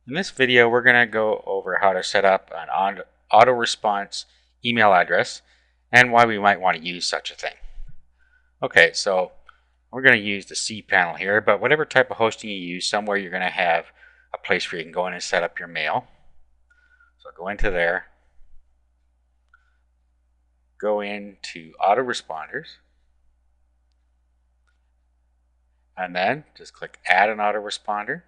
In this video, we're going to go over how to set up an auto-response email address and why we might want to use such a thing. Okay, so we're going to use the cPanel here, but whatever type of hosting you use, somewhere you're going to have a place where you can go in and set up your mail. So go into there, go into autoresponders, and then just click add an autoresponder.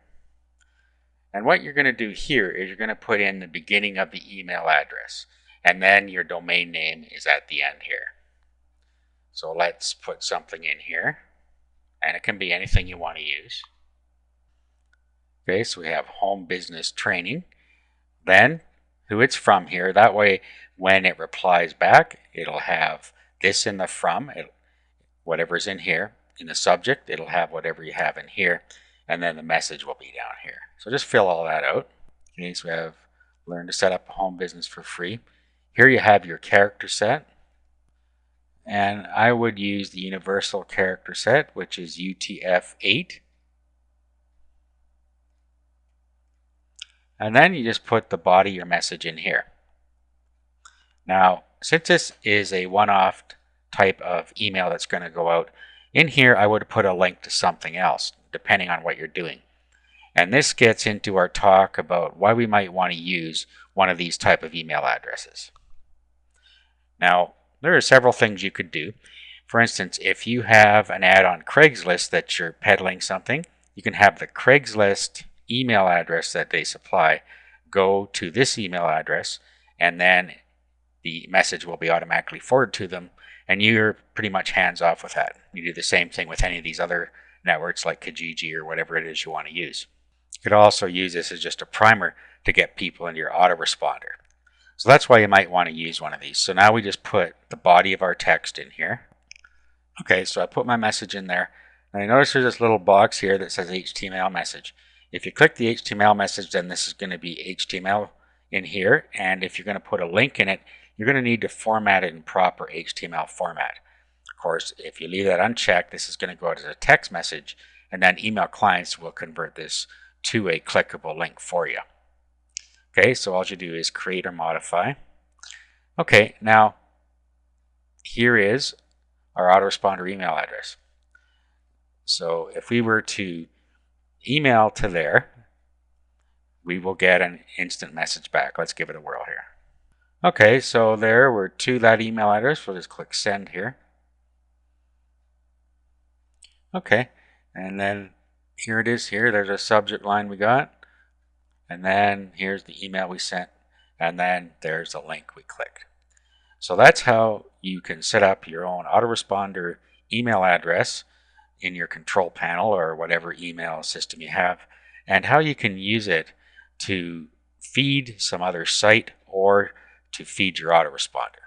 And what you're going to do here is you're going to put in the beginning of the email address, and then your domain name is at the end here. So let's put something in here, and it can be anything you want to use. Okay, so we have home business training, then who it's from here. That way, when it replies back, it'll have this in the from, whatever's in here. In the subject, it'll have whatever you have in here, and then the message will be down here. So just fill all that out. Okay, so we have learn to set up a home business for free. Here you have your character set, and I would use the universal character set, which is UTF-8. And then you just put the body of your message in here. Now, since this is a one-off type of email that's going to go out, in here I would put a link to something else, depending on what you're doing. And this gets into our talk about why we might want to use one of these type of email addresses. Now, there are several things you could do. For instance, if you have an ad on Craigslist that you're peddling something, you can have the Craigslist email address that they supply go to this email address, and then the message will be automatically forwarded to them, and you're pretty much hands off with that. You do the same thing with any of these other networks like Kijiji or whatever it is you want to use. You could also use this as just a primer to get people into your autoresponder. So that's why you might want to use one of these. So now we just put the body of our text in here. Okay, so I put my message in there. And I notice there's this little box here that says HTML message. If you click the HTML message, then this is going to be HTML in here. And if you're going to put a link in it, you're going to need to format it in proper HTML format. Of course, if you leave that unchecked, this is going to go out as a text message, and then email clients will convert this to a clickable link for you. Okay, so all you do is create or modify. Okay, now here is our autoresponder email address. So if we were to email to there, we will get an instant message back. Let's give it a whirl here. Okay, so there we're to that email address. We'll just click send here. Okay, and then here it is here. There's a subject line we got. And then here's the email we sent. And then there's the link we clicked. So that's how you can set up your own autoresponder email address in your control panel or whatever email system you have, and how you can use it to feed some other site or to feed your autoresponder.